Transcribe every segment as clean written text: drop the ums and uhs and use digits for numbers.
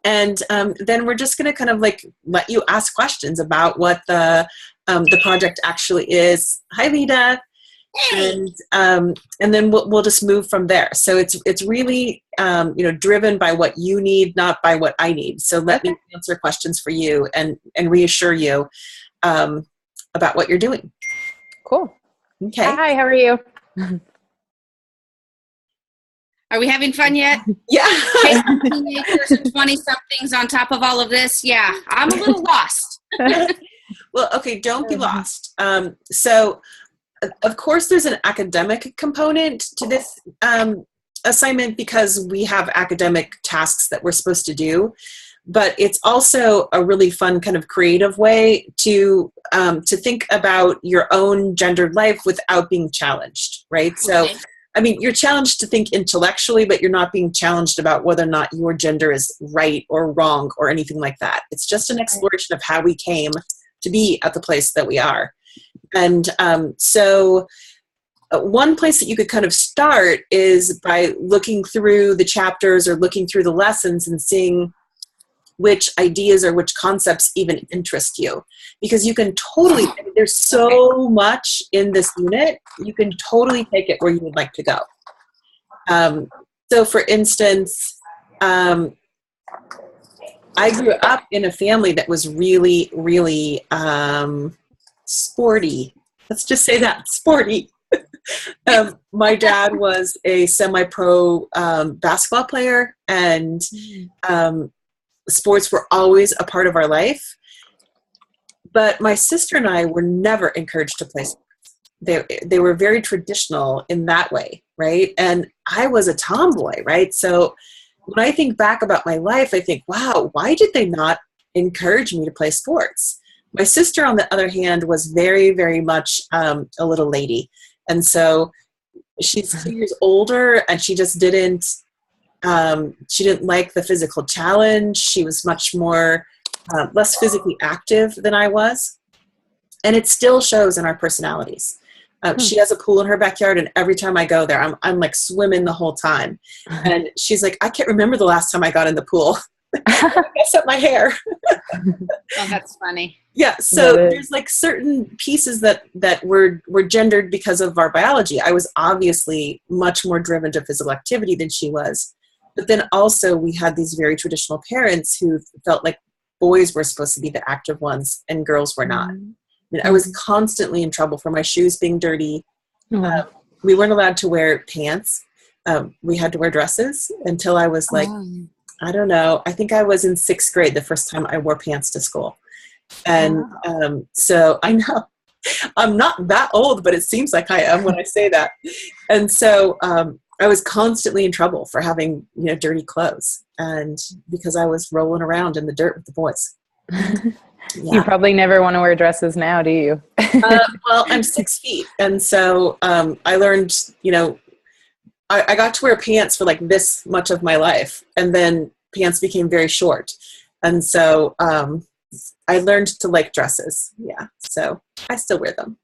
And then we're just going to kind of like let you ask questions about what the project actually is. Hi, Lita. Hey. And then we'll just move from there. So it's really driven by what you need, not by what I need. So let me answer questions for you and reassure you about what you're doing. Cool. Okay. Hi, how are you? Are we having fun yet? Yeah. Teenagers and 20-somethings on top of all of this. Yeah, I'm a little lost. Well, okay, don't be lost. So, of course, there's an academic component to this assignment because we have academic tasks that we're supposed to do. But it's also a really fun kind of creative way to think about your own gendered life without being challenged, right? Okay. So, I mean, you're challenged to think intellectually, but you're not being challenged about whether or not your gender is right or wrong or anything like that. It's just an exploration of how we came to be at the place that we are. And so one place that you could kind of start is by looking through the chapters or looking through the lessons and seeing which ideas or which concepts even interest you. Because you can totally, there's so much in this unit, you can totally take it where you would like to go. So for instance, I grew up in a family that was really, really sporty. Let's just say that, sporty. My dad was a semi-pro basketball player, and sports were always a part of our life. But my sister and I were never encouraged to play sports. They were very traditional in that way, right? And I was a tomboy, right? So when I think back about my life, I think, wow, why did they not encourage me to play sports? My sister, on the other hand, was very, very much a little lady. And so she's 2 years older, and she just didn't like the physical challenge. She was much more, less physically active than I was. And it still shows in our personalities. She has a pool in her backyard, and every time I go there, I'm like swimming the whole time. And she's like, I can't remember the last time I got in the pool. I messed up my hair. Oh, that's funny. Yeah, so there's like certain pieces that were gendered because of our biology. I was obviously much more driven to physical activity than she was. But then also we had these very traditional parents who felt like boys were supposed to be the active ones and girls were not. And I was constantly in trouble for my shoes being dirty. We weren't allowed to wear pants. We had to wear dresses until I was like, I don't know, I think I was in 6th grade the first time I wore pants to school. And so I know I'm not that old, but it seems like I am when I say that. And so I was constantly in trouble for having, dirty clothes, and because I was rolling around in the dirt with the boys. Yeah. You probably never want to wear dresses now, do you? Well, I'm 6 feet. And so I learned, I got to wear pants for like this much of my life. And then pants became very short. And so I learned to like dresses. Yeah. So I still wear them.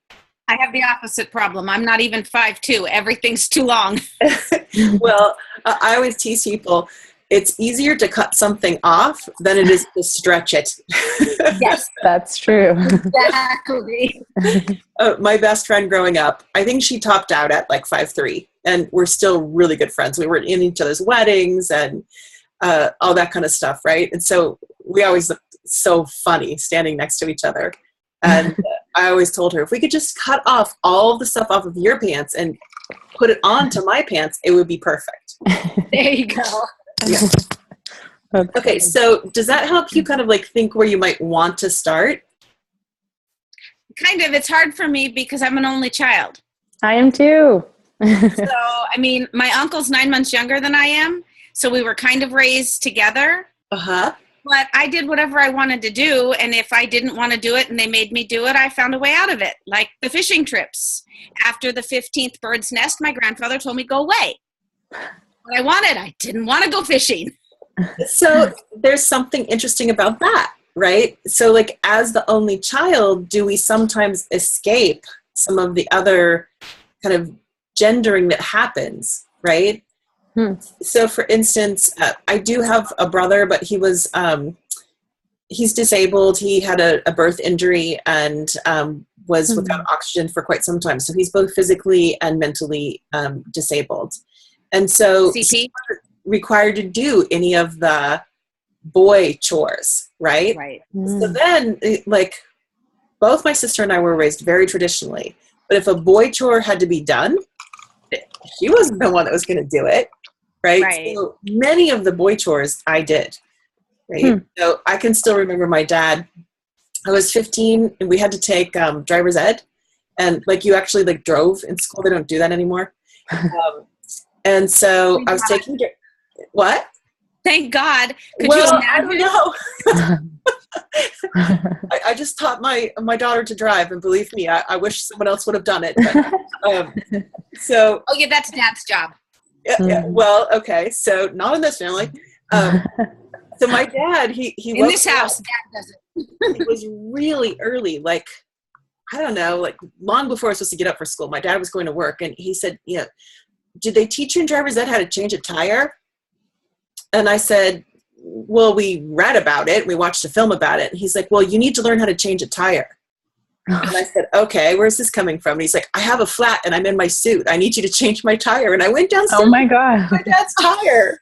I have the opposite problem. I'm not even 5'2". Everything's too long. Well, I always tease people, it's easier to cut something off than it is to stretch it. Yes, that's true. Exactly. My best friend growing up, I think she topped out at like 5'3", and we're still really good friends. We were in each other's weddings and all that kind of stuff, right? And so we always looked so funny standing next to each other. And I always told her, if we could just cut off all the stuff off of your pants and put it onto my pants, it would be perfect. There you go. Yeah. Okay, so does that help you kind of like think where you might want to start? Kind of. It's hard for me because I'm an only child. I am too. So, I mean, my uncle's 9 months younger than I am, so we were kind of raised together. Uh-huh. But I did whatever I wanted to do, and if I didn't want to do it and they made me do it, I found a way out of it, like the fishing trips. After the 15th bird's nest, my grandfather told me, go away. What I wanted, I didn't want to go fishing. So there's something interesting about that, right? So like as the only child, do we sometimes escape some of the other kind of gendering that happens, right? So for instance, I do have a brother, but he's disabled. He had a birth injury and was without oxygen for quite some time. So he's both physically and mentally disabled. And so CP? he's not required to do any of the boy chores, right? Right. So then, like, both my sister and I were raised very traditionally. But if a boy chore had to be done, she wasn't the one that was going to do it, right? So many of the boy chores I did, right? So I can still remember my dad. I was 15 and we had to take driver's ed, and like you actually like drove in school. They don't do that anymore. And so I was taking what? Thank God. Could Well, you imagine? I don't know. I just taught my daughter to drive, and believe me, I wish someone else would have done it. But, so. Oh yeah, that's Dad's job. Yeah. Well, okay. So not in this family. So my dad, he in this house, Dad does it. It was really early, like, I don't know, like long before I was supposed to get up for school. My dad was going to work, and he said, did they teach you in driver's ed how to change a tire? And I said, well, we read about it. We watched a film about it. And he's like, well, you need to learn how to change a tire. And I said, okay, where's this coming from? And he's like, I have a flat and I'm in my suit. I need you to change my tire. And I went downstairs. Oh my God. My dad's tire.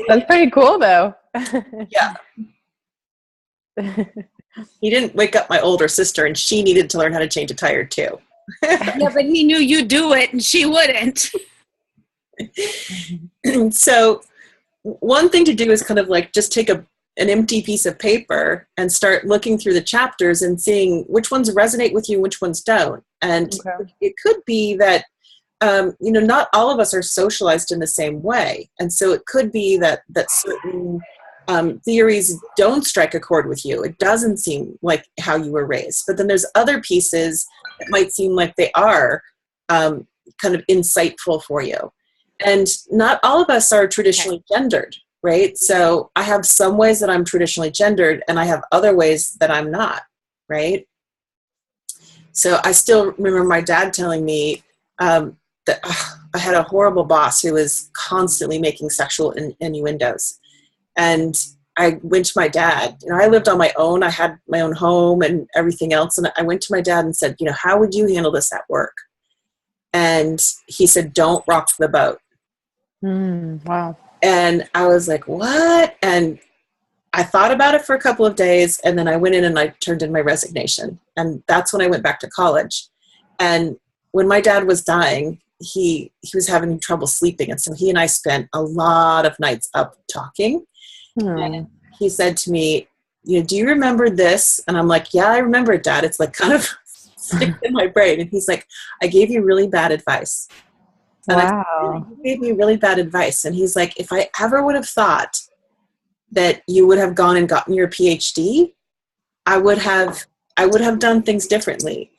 That's pretty cool though. Yeah. He didn't wake up my older sister, and she needed to learn how to change a tire too. Yeah, but he knew you'd do it and she wouldn't. So one thing to do is kind of like just take an empty piece of paper and start looking through the chapters and seeing which ones resonate with you, which ones don't. And it could be that, not all of us are socialized in the same way. And so it could be that certain theories don't strike a chord with you. It doesn't seem like how you were raised. But then there's other pieces that might seem like they are kind of insightful for you. And not all of us are traditionally gendered, right? So I have some ways that I'm traditionally gendered, and I have other ways that I'm not, right? So I still remember my dad telling me that I had a horrible boss who was constantly making sexual innuendos. And I went to my dad. I lived on my own. I had my own home and everything else. And I went to my dad and said, how would you handle this at work? And he said, don't rock the boat. Wow. And I was like, what? And I thought about it for a couple of days, and then I went in and I turned in my resignation. And that's when I went back to college. And when my dad was dying, he was having trouble sleeping. And so he and I spent a lot of nights up talking. And he said to me, do you remember this? And I'm like, yeah, I remember it, Dad. It's like kind of sticks in my brain. And he's like, I gave you really bad advice. And wow. I said, you gave me really bad advice. And he's like, if I ever would have thought that you would have gone and gotten your PhD, I would have done things differently.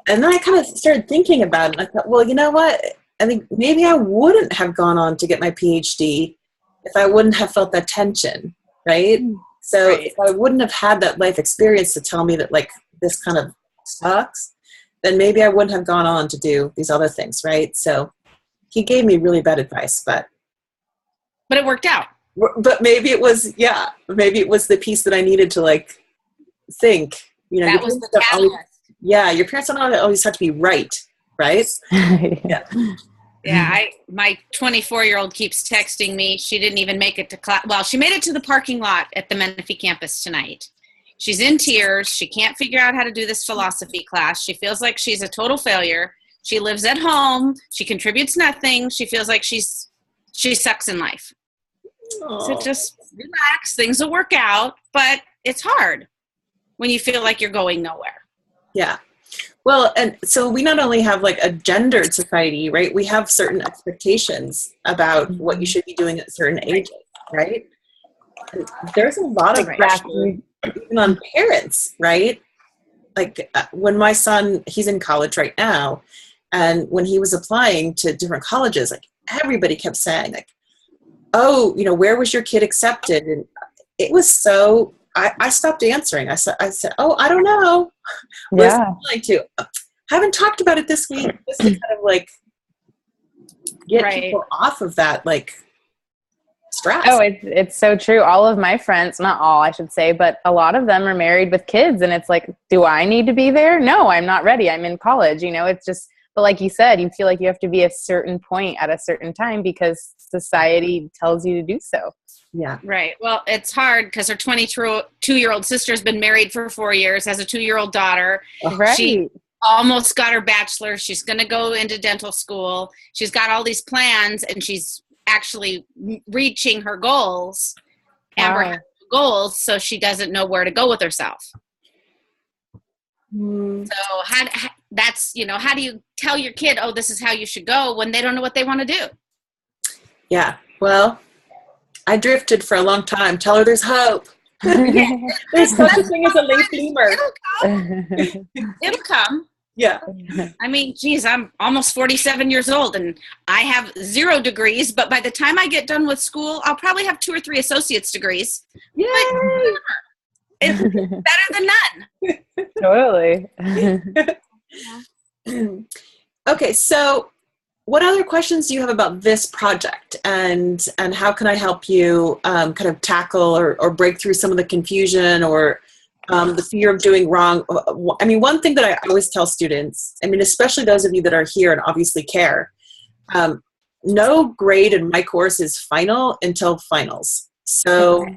And then I kind of started thinking about it. And I thought, well, you know what? I think maybe I wouldn't have gone on to get my PhD if I wouldn't have felt that tension, right? So if I wouldn't have had that life experience to tell me that like this kind of sucks, then maybe I wouldn't have gone on to do these other things, right? So he gave me really bad advice, but it worked out. But maybe it was the piece that I needed to like think. That was the catalyst. Your parents don't always have to be right? Yeah. Yeah, my 24-year-old keeps texting me. She didn't even make it to class. Well, she made it to the parking lot at the Menifee campus tonight. She's in tears. She can't figure out how to do this philosophy class. She feels like she's a total failure. She lives at home. She contributes nothing. She feels like she sucks in life. Aww. So just relax. Things will work out, but it's hard when you feel like you're going nowhere. Yeah. Well, and so we not only have like a gendered society, right? We have certain expectations about what you should be doing at certain ages, right? And there's a lot of pressure even on parents, right? Like when my son, he's in college right now, and when he was applying to different colleges, like everybody kept saying like, oh, where was your kid accepted? And it was so, I stopped answering. I said, oh, I don't know. Yeah. Haven't talked about it this week. Just to kind of like get Right. people off of that like stress. Oh, it's so true. All of my friends, not all, I should say, but a lot of them are married with kids, and it's like, do I need to be there? No, I'm not ready. I'm in college. It's just, but like you said, you feel like you have to be a certain point at a certain time because society tells you to do so. Yeah. Right. Well, it's hard because her 22-year-old sister's been married for 4 years, has a 2-year-old daughter. Right. She almost got her bachelor's. She's going to go into dental school. She's got all these plans, and she's actually reaching her goals. Amber has goals, so she doesn't know where to go with herself. So how do you tell your kid, oh, this is how you should go, when they don't know what they want to do? Yeah. Well, I drifted for a long time. Tell her there's hope. There's such a thing as a late bloomer. It'll come. Yeah. I mean, geez, I'm almost 47 years old and I have 0 degrees, but by the time I get done with school, I'll probably have 2 or 3 associate's degrees. Yay! It's better than none. Totally. Okay, so what other questions do you have about this project, and how can I help you kind of tackle or break through some of the confusion or the fear of doing wrong? I mean, one thing that I always tell students, I mean, especially those of you that are here and obviously care, no grade in my course is final until finals. So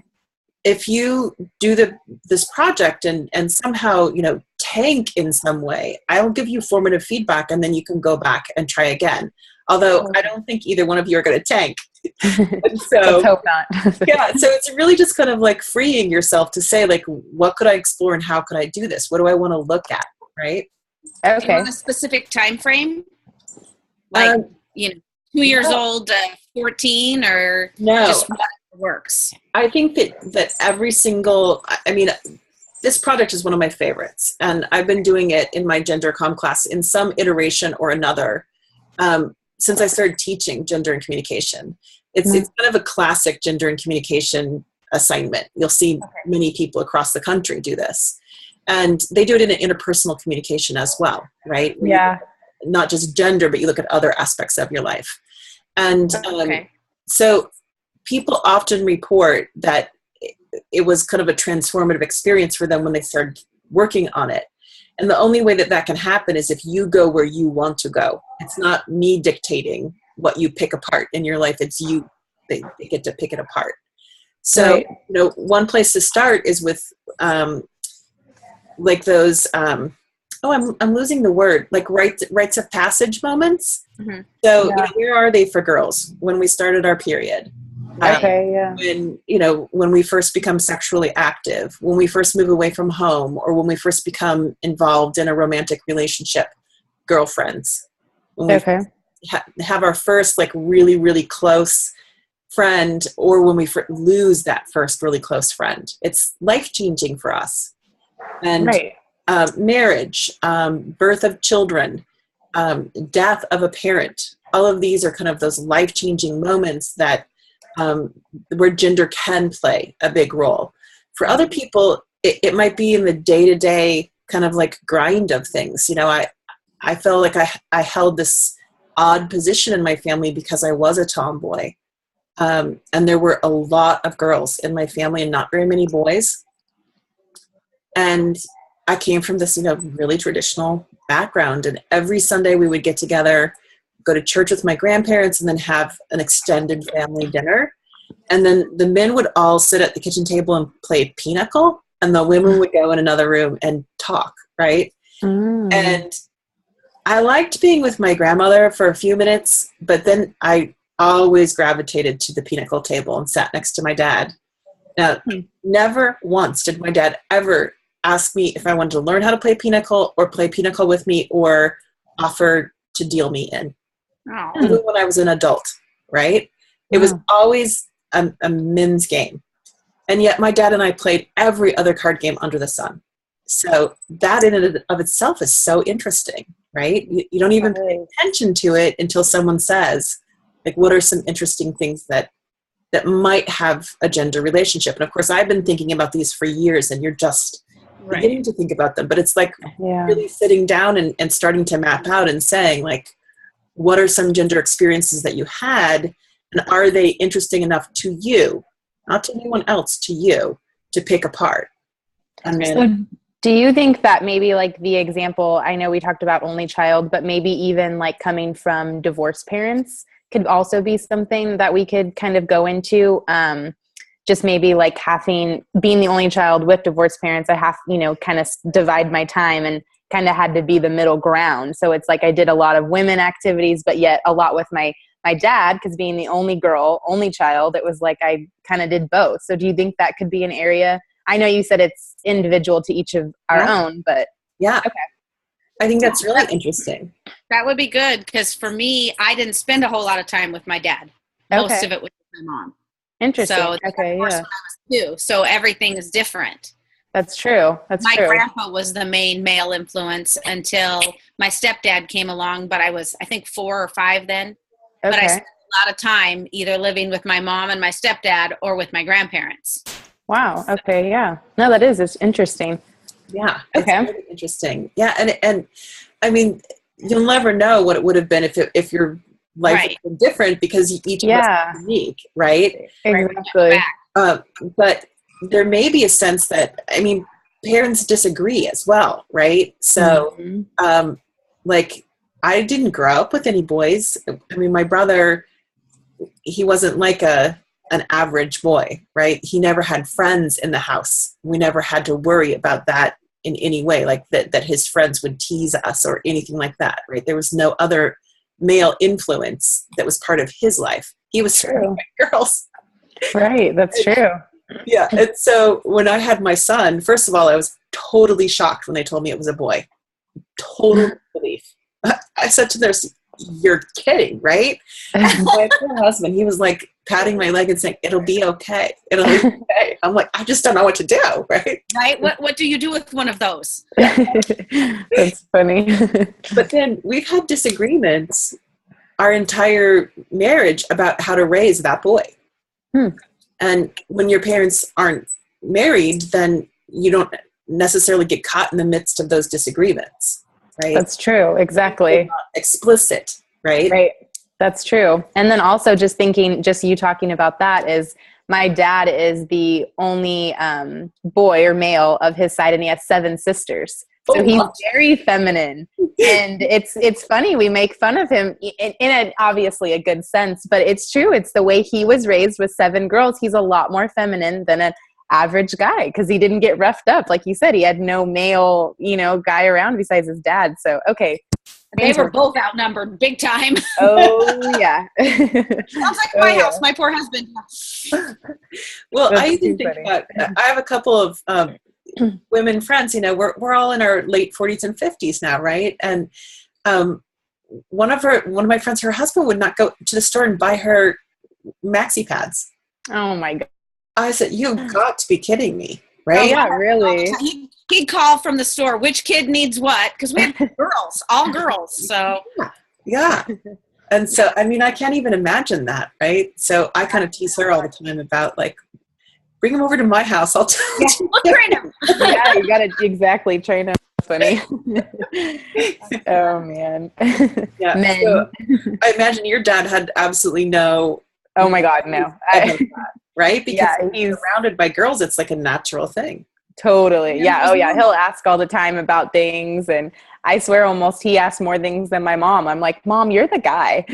if you do this project and somehow, tank in some way, I'll give you formative feedback and then you can go back and try again. Although I don't think either one of you are going to tank. So, let's hope not. yeah. So it's really just kind of like freeing yourself to say, like, what could I explore and how could I do this? What do I want to look at? Right. Do you Okay. want a specific time frame? Like, 2 years old, 14, or No. just whatever works? I think that every single, this project is one of my favorites, and I've been doing it in my gender comm class in some iteration or another since I started teaching gender and communication. It's kind of a classic gender and communication assignment. You'll see many people across the country do this, and they do it in an interpersonal communication as well, right? Yeah. Not just gender, but you look at other aspects of your life. And so people often report that it was kind of a transformative experience for them when they started working on it. And the only way that can happen is if you go where you want to go. It's not me dictating what you pick apart in your life. It's you, they get to pick it apart. So, one place to start is with like those, I'm losing the word, like rites of passage moments. Mm-hmm. So where are they for girls when we started our period? When we first become sexually active, when we first move away from home, or when we first become involved in a romantic relationship, girlfriends. When we have our first like really, really close friend, or when we lose that first really close friend. It's life-changing for us. And marriage, birth of children, death of a parent, all of these are kind of those life-changing moments that where gender can play a big role. For other people, it might be in the day-to-day kind of like grind of things. I felt like I held this odd position in my family because I was a tomboy. And there were a lot of girls in my family and not very many boys. And I came from this, really traditional background. And every Sunday we would get together, go to church with my grandparents, and then have an extended family dinner. And then the men would all sit at the kitchen table and play pinochle, and the women would go in another room and talk, right? And I liked being with my grandmother for a few minutes, but then I always gravitated to the pinochle table and sat next to my dad. Now, never once did my dad ever ask me if I wanted to learn how to play pinochle or play pinochle with me or offer to deal me in. Even when I was an adult, right? It was always a men's game. And yet my dad and I played every other card game under the sun. So that in and of itself is so interesting, right? You don't even pay attention to it until someone says, like, what are some interesting things that might have a gender relationship? And of course, I've been thinking about these for years, and you're just beginning to think about them. But it's like really sitting down and starting to map out and saying, like, what are some gender experiences that you had, and are they interesting enough to you, not to anyone else, to you, to pick apart? I mean, So do you think that maybe like the example, I know we talked about only child, but maybe even like coming from divorced parents could also be something that we could kind of go into? Just maybe like being the only child with divorced parents, I have, kind of divide my time and kind of had to be the middle ground. So it's like I did a lot of women activities, but yet a lot with my dad, because being the only girl, only child, it was like I kind of did both. So do you think that could be an area? I know you said it's individual to each of our own, but yeah. Okay. I think that's really interesting. That would be good, because for me, I didn't spend a whole lot of time with my dad. Most of it was with my mom. Interesting. So okay, yeah. Too. So everything is different. That's true. My grandpa was the main male influence until my stepdad came along, but I was, I think, 4 or 5 then. Okay. But I spent a lot of time either living with my mom and my stepdad or with my grandparents. Wow. Okay. Yeah. No, it's interesting. Yeah. Okay. It's really interesting. Yeah. And I mean, you'll never know what it would have been if your life Right. had been different, because each of us is unique, right? Exactly. But there may be a sense that, I mean, parents disagree as well, right? So, like, I didn't grow up with any boys. I mean, my brother, he wasn't like an average boy, right? He never had friends in the house. We never had to worry about that in any way, like that his friends would tease us or anything like that, right? There was no other male influence that was part of his life. He was surrounded by girls. Right. That's true. Yeah. And so when I had my son, first of all, I was totally shocked when they told me it was a boy. Total belief. I said to them, "You're kidding, right?" My poor husband, he was like patting my leg and saying, "It'll be okay. It'll be okay." I'm like, I just don't know what to do, right? Right? What do you do with one of those? That's funny. But then we've had disagreements our entire marriage about how to raise that boy. And when your parents aren't married, then you don't necessarily get caught in the midst of those disagreements, right? That's true. Exactly. Explicit, right? Right. That's true. And then also just thinking, just you talking about that, is my dad is the only boy or male of his side, and he has 7 sisters. So he's very feminine, and it's funny. We make fun of him in obviously a good sense, but it's true. It's the way he was raised with 7 girls. He's a lot more feminine than an average guy, because he didn't get roughed up. Like you said, he had no male, guy around besides his dad. So, okay. They were both outnumbered big time. Oh, yeah. Sounds like my house, my poor husband. Well, That's I even think about, I have a couple of women friends, we're all in our late 40s and 50s now, right? And one of my friends, her husband would not go to the store and buy her maxi pads. Oh my God. I said, "You've got to be kidding me," right? Oh, yeah, really. He'd call from the store, which kid needs what? Because we have girls, all girls. So yeah. And so, I mean, I can't even imagine that, right? So I kind of tease her all the time about, like, bring him over to my house. I'll tell you. We'll train him. Yeah, you got to exactly train him. Funny. Oh, man. Yeah. Men. So I imagine your dad had absolutely no. Oh my God, no. Right? Because he's surrounded by girls, it's like a natural thing. Totally. Yeah. Oh yeah. He'll ask all the time about things, and I swear almost he asks more things than my mom. I'm like, "Mom, you're the guy."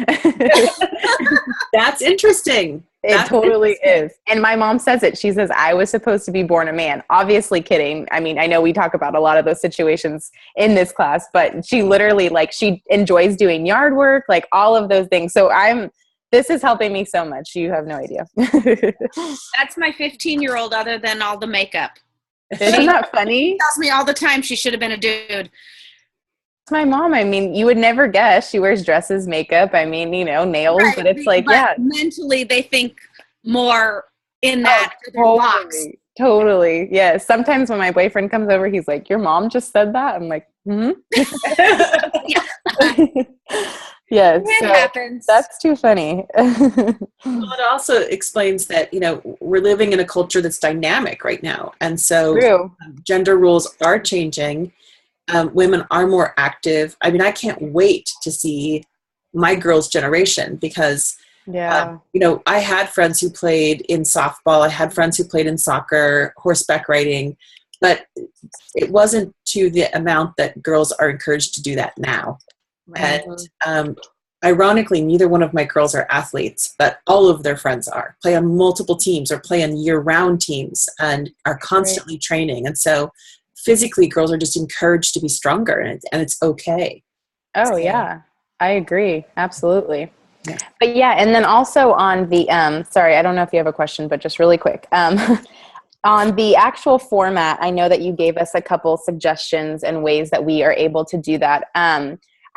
That's interesting. It totally is. And my mom says it. She says, "I was supposed to be born a man." Obviously kidding. I mean, I know we talk about a lot of those situations in this class, but she literally, like, she enjoys doing yard work, like all of those things. So this is helping me so much. You have no idea. That's my 15-year-old, other than all the makeup. Isn't that funny? She tells me all the time she should have been a dude. My mom, I mean, you would never guess. She wears dresses, makeup, I mean, nails, right. But it's like, but mentally they think more in that box. Totally. Yeah. Sometimes when my boyfriend comes over, he's like, "Your mom just said that?" I'm like, Yes. It happens. That's too funny. Well, it also explains that, we're living in a culture that's dynamic right now. And so gender roles are changing. Women are more active. I mean, I can't wait to see my girls' generation, because I had friends who played in softball. I had friends who played in soccer, horseback riding, but it wasn't to the amount that girls are encouraged to do that now. Right. And ironically, neither one of my girls are athletes, but all of their friends play on multiple teams or play on year-round teams and are constantly training. And so physically, girls are just encouraged to be stronger, and it's okay. Oh, yeah. I agree. Absolutely. Yeah. But and then also on the, sorry, I don't know if you have a question, but just really quick. On the actual format, I know that you gave us a couple suggestions and ways that we are able to do that.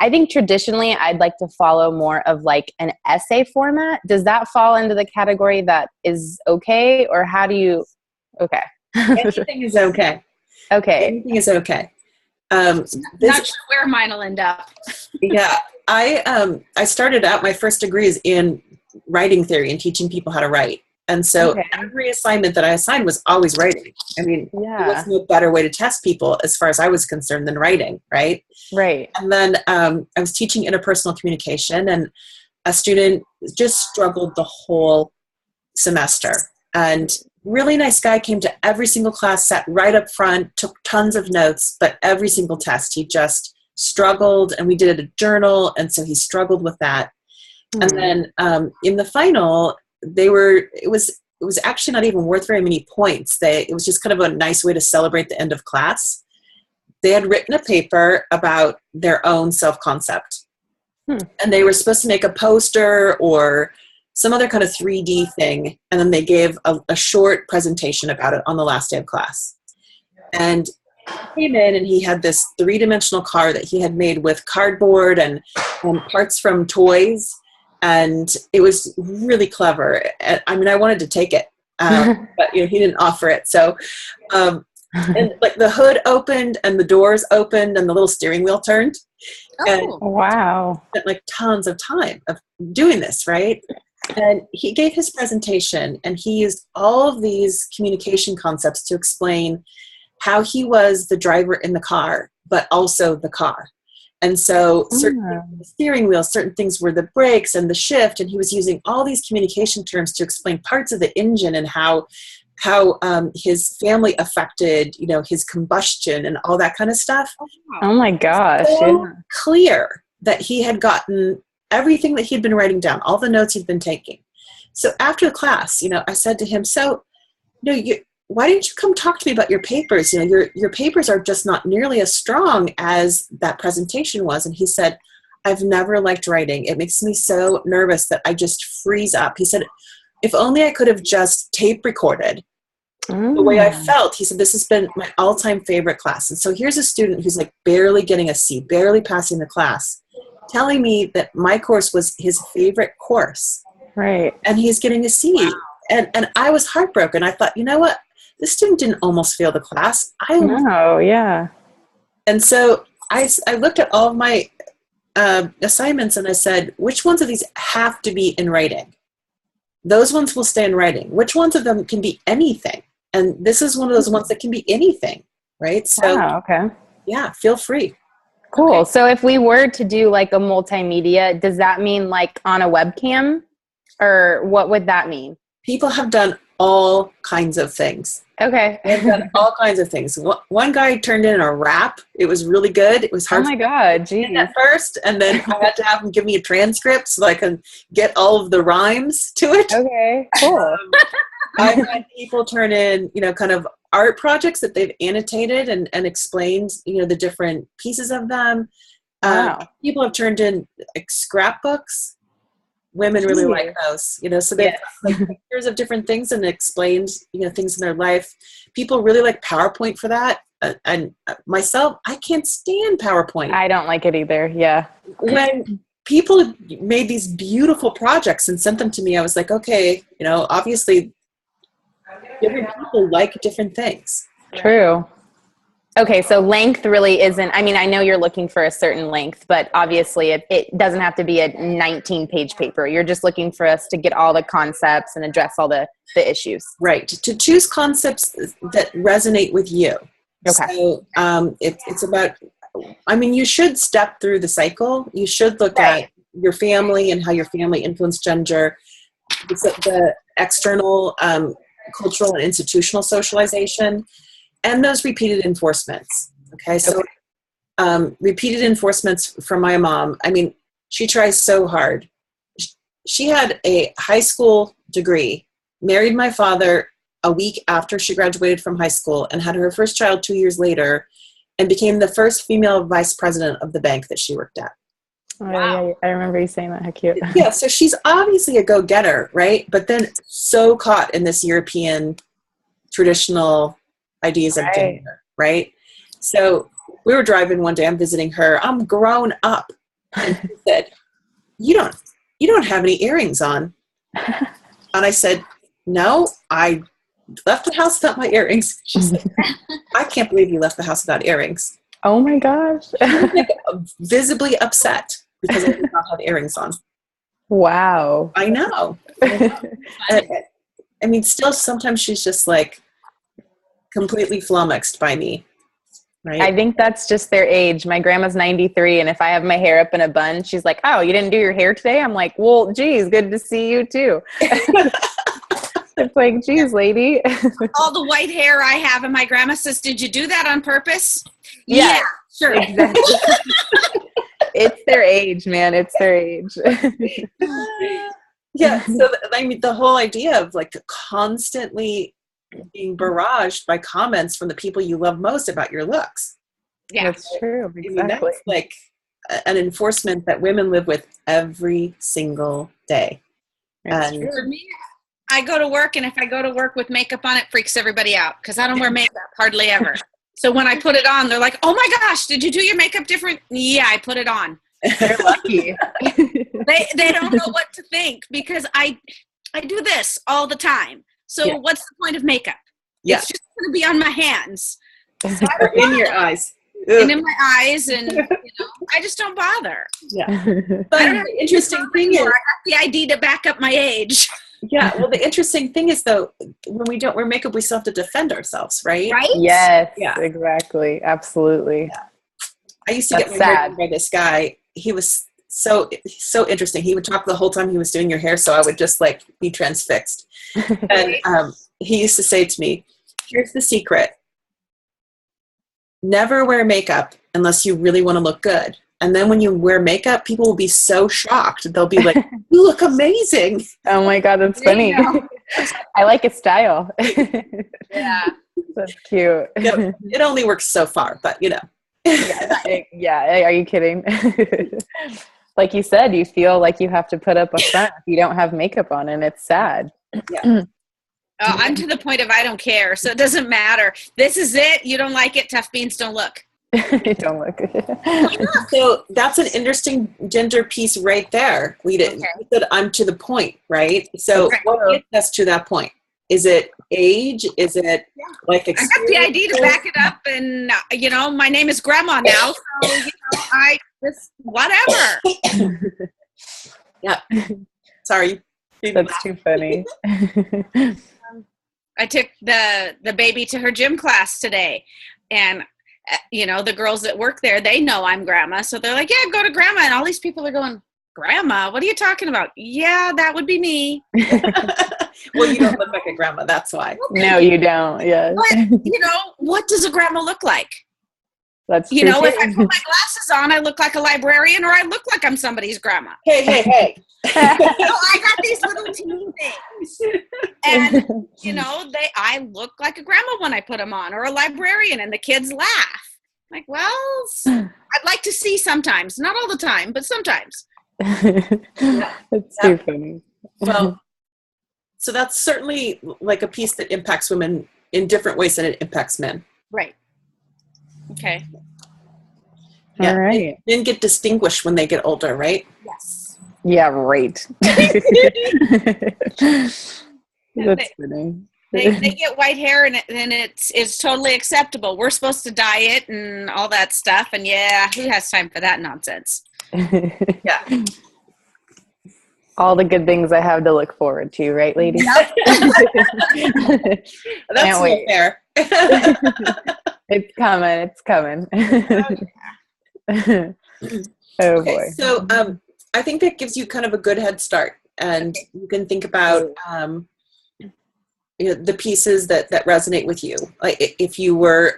I think traditionally I'd like to follow more of like an essay format. Does that fall into the category that is okay? Or how do you, okay. Anything is okay. Okay. Anything is okay. Not sure where mine will end up. Yeah. I started out, my first degree is in writing theory and teaching people how to write. And so every assignment that I assigned was always writing. I mean, there was no better way to test people as far as I was concerned than writing, right? Right. And then I was teaching interpersonal communication, and a student just struggled the whole semester. And really nice guy came to every single class, sat right up front, took tons of notes, but every single test he just struggled, and we did a journal, and so he struggled with that. And then in the final, it was actually not even worth very many points. It was just kind of a nice way to celebrate the end of class. They had written a paper about their own self-concept. And they were supposed to make a poster or some other kind of 3D thing. And then they gave a short presentation about it on the last day of class. And he came in and he had this 3-dimensional car that he had made with cardboard and parts from toys. And it was really clever. I mean, I wanted to take it, but he didn't offer it. So, and like the hood opened and the doors opened and the little steering wheel turned. And wow! Spent like tons of time of doing this, right? And he gave his presentation, and he used all of these communication concepts to explain how he was the driver in the car, but also the car. And so certain things were the steering wheel, certain things were the brakes and the shift. And he was using all these communication terms to explain parts of the engine and how his family affected, his combustion and all that kind of stuff. Oh my gosh. So clear that he had gotten everything that he'd been writing down, all the notes he'd been taking. So after the class, I said to him, why didn't you come talk to me about your papers? Your papers are just not nearly as strong as that presentation was. And he said, I've never liked writing. It makes me so nervous that I just freeze up. He said, if only I could have just tape recorded the way I felt. He said, this has been my all-time favorite class. And so here's a student who's like barely getting a C, barely passing the class, telling me that my course was his favorite course. Right. And he's getting a C. Wow. And I was heartbroken. I thought, you know what? This student didn't almost fail the class. Yeah. And so I looked at all of my assignments and I said, which ones of these have to be in writing? Those ones will stay in writing. Which ones of them can be anything? And this is one of those ones that can be anything, right? So, okay. Yeah, feel free. Cool. Okay. So if we were to do like a multimedia, does that mean like on a webcam, or what would that mean? People have done all kinds of things. Okay. They've done all kinds of things. One guy turned in a rap. It was really good. It was hard. Oh my God, geez. At first, and then I had to have him give me a transcript so I can get all of the rhymes to it. Okay, cool. I've had people turn in, kind of art projects that they've annotated and explained, the different pieces of them. Wow. People have turned in like scrapbooks. Women really like those, so they've got, like pictures of different things and explained, things in their life. People really like PowerPoint for that. And myself, I can't stand PowerPoint. I don't like it either. Yeah. When people made these beautiful projects and sent them to me, I was like, okay, obviously different people like different things. True. Okay, so length really isn't, I mean, I know you're looking for a certain length, but obviously it doesn't have to be a 19-page paper. You're just looking for us to get all the concepts and address all the issues. Right, to choose concepts that resonate with you. Okay. So it's about, I mean, you should step through the cycle. You should look at your family and how your family influenced gender, the external cultural and institutional socialization, and those repeated enforcements. Okay, so repeated enforcements from my mom. I mean, she tries so hard. She had a high school degree, married my father a week after she graduated from high school, and had her first child 2 years later, and became the first female vice president of the bank that she worked at. Oh, wow. Yeah, I remember you saying that. How cute. Yeah, so she's obviously a go-getter, right? But then so caught in this European traditional ideas of gender, right? So we were driving one day, I'm visiting her, I'm grown up. And she said, you don't have any earrings on. And I said, no, I left the house without my earrings. She said, I can't believe you left the house without earrings. Oh my gosh. Like, visibly upset because I did not have earrings on. Wow. I know. I mean, still sometimes she's just like completely flummoxed by me. Right? I think that's just their age. My grandma's 93, and if I have my hair up in a bun, she's like, oh, you didn't do your hair today? I'm like, well, geez, good to see you too. It's like, geez, lady. All the white hair I have, and my grandma says, did you do that on purpose? Yeah, sure. Exactly. It's their age, man. It's their age. Yeah. So, I mean, the whole idea of like constantly being barraged by comments from the people you love most about your looks. Yeah, that's true. Exactly. I mean, that's like an enforcement that women live with every single day. That's and true. For me, I go to work, and if I go to work with makeup on, it freaks everybody out because I don't wear makeup hardly ever. So when I put it on, they're like, oh my gosh, did you do your makeup different? Yeah, I put it on. They're lucky. They don't know what to think because I do this all the time. So what's the point of makeup? Yeah. It's just going to be on my hands. So in your eyes. And in my eyes, and I just don't bother. Yeah. But the interesting thing is, I got the ID to back up my age. Yeah. Well, the interesting thing is, though, when we don't wear makeup, we still have to defend ourselves, right? Right? Yes. Yeah. Exactly. Absolutely. Yeah. I used to get my hair done by this guy. He was so interesting. He would talk the whole time he was doing your hair, so I would just like be transfixed. And he used to say to me, "Here's the secret: never wear makeup unless you really want to look good. And then when you wear makeup, people will be so shocked. They'll be like, you look amazing." Oh my God, that's funny. I like his style. Yeah. That's cute. It only works so far, but Yeah. Are you kidding? Like you said, you feel like you have to put up a front if you don't have makeup on, and it's sad. Yeah. I'm to the point of I don't care, so it doesn't matter. This is it. You don't like it. Tough beans don't look. Don't look. So that's an interesting gender piece right there. We said I'm to the point, right? So what gets us to that point? Is it age? Is it like experience? I got the ID to back it up, and my name is Grandma now, so I just whatever. Yeah. Sorry. That's too funny. I took the baby to her gym class today, and the girls that work there, they know I'm Grandma, so they're like, yeah, go to Grandma. And all these people are going, Grandma, what are you talking about? Yeah, that would be me. Well, you don't look like a grandma, that's why. No, you don't. Yes. But what does a grandma look like? That's true. If I put my glasses on, I look like a librarian, or I look like I'm somebody's grandma. Hey. I got these little teeny things, and I look like a grandma when I put them on, or a librarian, and the kids laugh. Like, well, I'd like to see sometimes, not all the time, but sometimes. It's too funny. Well, so that's certainly like a piece that impacts women in different ways than it impacts men. Right. Okay. Yeah. All right. Men get distinguished when they get older, right? Yes. Yeah, right. That's funny. They get white hair, and it's totally acceptable. We're supposed to dye it and all that stuff, and who has time for that nonsense? Yeah. All the good things I have to look forward to, right, ladies? Yep. That's not fair. It's coming. Oh Okay, boy. so I think that gives you kind of a good head start, and you can think about the pieces that resonate with you. Like if you were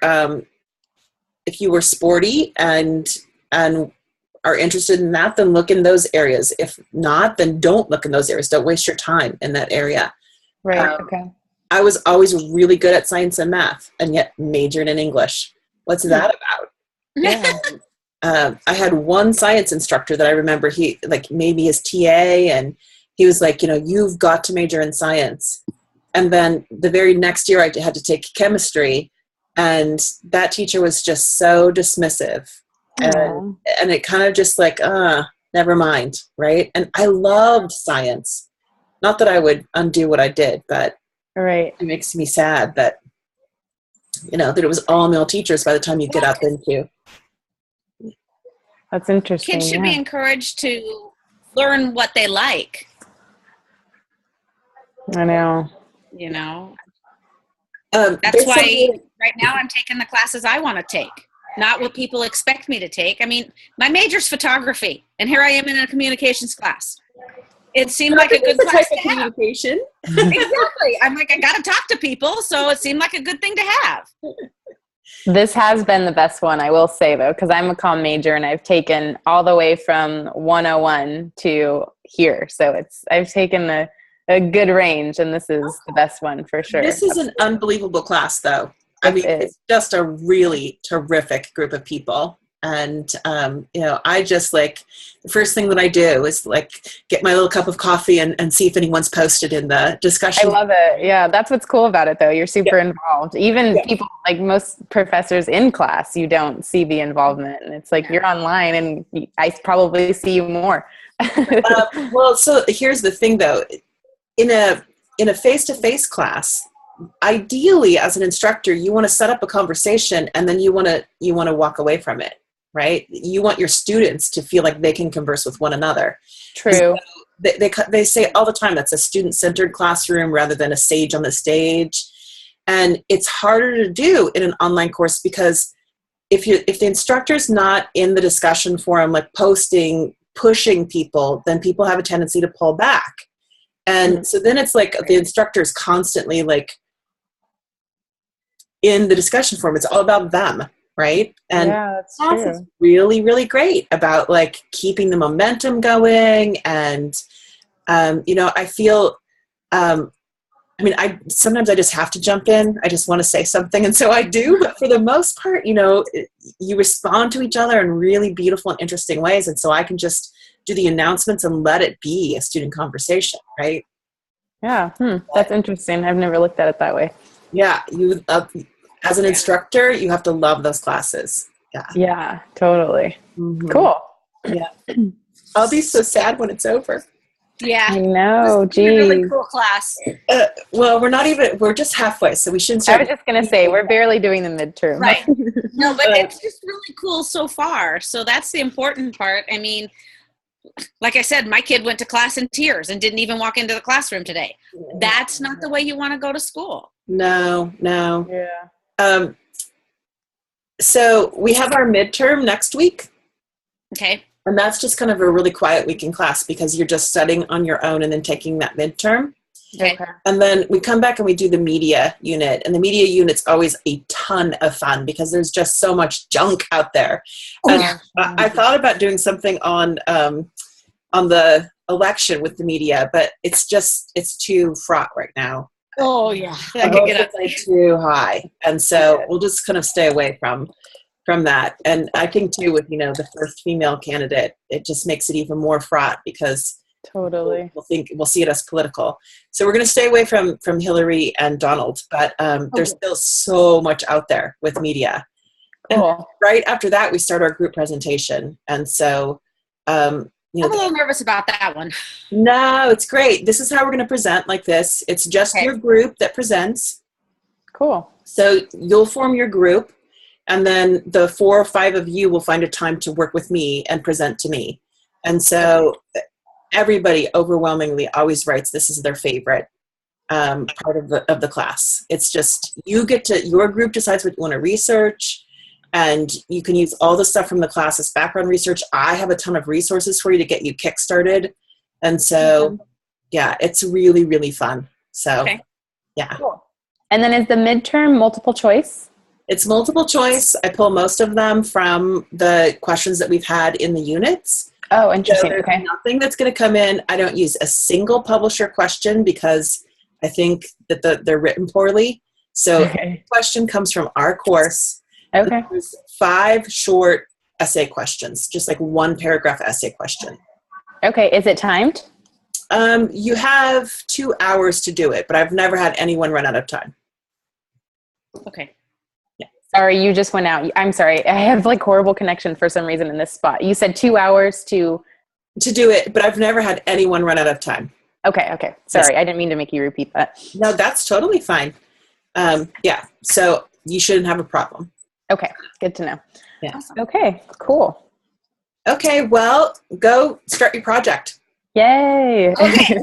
sporty and are interested in that, then look in those areas. If not, then don't look in those areas. Don't waste your time in that area. Right. Okay. I was always really good at science and math, and yet majored in English. What's that about? Yeah. I had one science instructor that I remember, he like maybe his TA, and he was like, you've got to major in science. And then the very next year I had to take chemistry, and that teacher was just so dismissive. And it kind of just like, never mind, right? And I loved science. Not that I would undo what I did, but right. It makes me sad that, that it was all male teachers by the time you get up into. That's interesting. Kids should be encouraged to learn what they like. I know. That's why right now I'm taking the classes I want to take, not what people expect me to take. I mean, my major's photography, and here I am in a communications class. It seemed like a good class to have. Communication. Exactly. I'm like, I got to talk to people, so it seemed like a good thing to have. This has been the best one, I will say, though, because I'm a comm major and I've taken all the way from 101 to here. So I've taken a good range, and this is the best one for sure. This is an unbelievable class, though. It's just a really terrific group of people. And, I just the first thing that I do is get my little cup of coffee and see if anyone's posted in the discussion. I love it. Yeah. That's what's cool about it, though. You're super involved. Even people, like most professors in class, you don't see the involvement, and it's like you're online, and I probably see you more. Well, so here's the thing, though. In a face-to-face class, ideally as an instructor, you want to set up a conversation, and then you want to walk away from it, right? You want your students to feel like they can converse with one another. True. So they say all the time that's a student-centered classroom rather than a sage on the stage, and it's harder to do in an online course because if the instructor's not in the discussion forum, like posting, pushing people, then people have a tendency to pull back. And so then it's like the instructor is constantly in the discussion forum. It's all about them, right? And that's true. It's really, really great about keeping the momentum going. And, I feel, sometimes I just have to jump in. I just want to say something. And so I do, but for the most part, you respond to each other in really beautiful and interesting ways. And so I can just do the announcements and let it be a student conversation, right? Yeah, that's interesting. I've never looked at it that way. Yeah, you as an instructor, you have to love those classes. Yeah, totally. Mm-hmm. Cool. Yeah, I'll be so sad when it's over. Yeah, I know. Geez, a really cool class. Well, we're just halfway, so we shouldn't start. I was just gonna say we're barely doing the midterm, right? No, but it's just really cool so far. So that's the important part. I mean, like I said, my kid went to class in tears and didn't even walk into the classroom today. That's not the way you want to go to school. No. Yeah. So we have our midterm next week. Okay. And that's just kind of a really quiet week in class because you're just studying on your own and then taking that midterm. Okay. And then we come back and we do the media unit. And the media unit's always a ton of fun because there's just so much junk out there. And I thought about doing something on the election with the media, but it's too fraught right now. Oh yeah, that could get up too high, and so we'll just kind of stay away from that. And I think too, with the first female candidate, it just makes it even more fraught because totally we'll see it as political. So we're going to stay away from Hillary and Donald, but there's still so much out there with media. Cool. And right after that, we start our group presentation, and so. I'm a little nervous about that one. No, it's great. This is how we're going to present like this. It's just your group that presents. Cool. So you'll form your group, and then the 4 or 5 of you will find a time to work with me and present to me. And so everybody overwhelmingly always writes this is their favorite part of the class. It's just your group decides what you want to research, and you can use all the stuff from the class as background research. I have a ton of resources for you to get you kickstarted. And so, yeah, it's really, really fun. So, Okay. yeah. Cool. And then is the midterm multiple choice? It's multiple choice. I pull most of them from the questions that we've had in the units. Oh, interesting. So there's Okay. nothing that's going to come in. I don't use a single publisher question because I think that they're written poorly. So Okay. the question comes from our course. Okay. There's 5 short essay questions, just like 1 paragraph essay question. Okay. Is it timed? You have 2 hours to do it, but I've never had anyone run out of time. Okay. Sorry, you just went out. I'm sorry. I have like horrible connection for some reason in this spot. You said 2 hours to do it, but I've never had anyone run out of time. Okay. Sorry, yes. I didn't mean to make you repeat that. No, that's totally fine. Yeah, so you shouldn't have a problem. Okay, good to know. Yeah. Okay, cool. Okay, well, go start your project. Yay. Okay.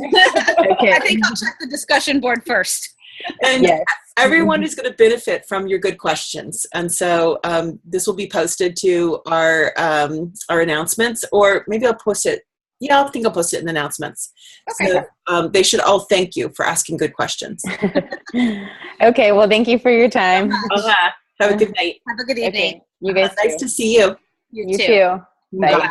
Okay. I think I'll check the discussion board first. And yes. Everyone is going to benefit from your good questions. And so this will be posted to our announcements, or maybe I'll post it. Yeah, I think I'll post it in the announcements. Okay. So they should all thank you for asking good questions. Okay, well, thank you for your time. Have a good night. Have a good evening. Okay. You guys Nice to see you. You too. Bye. Bye.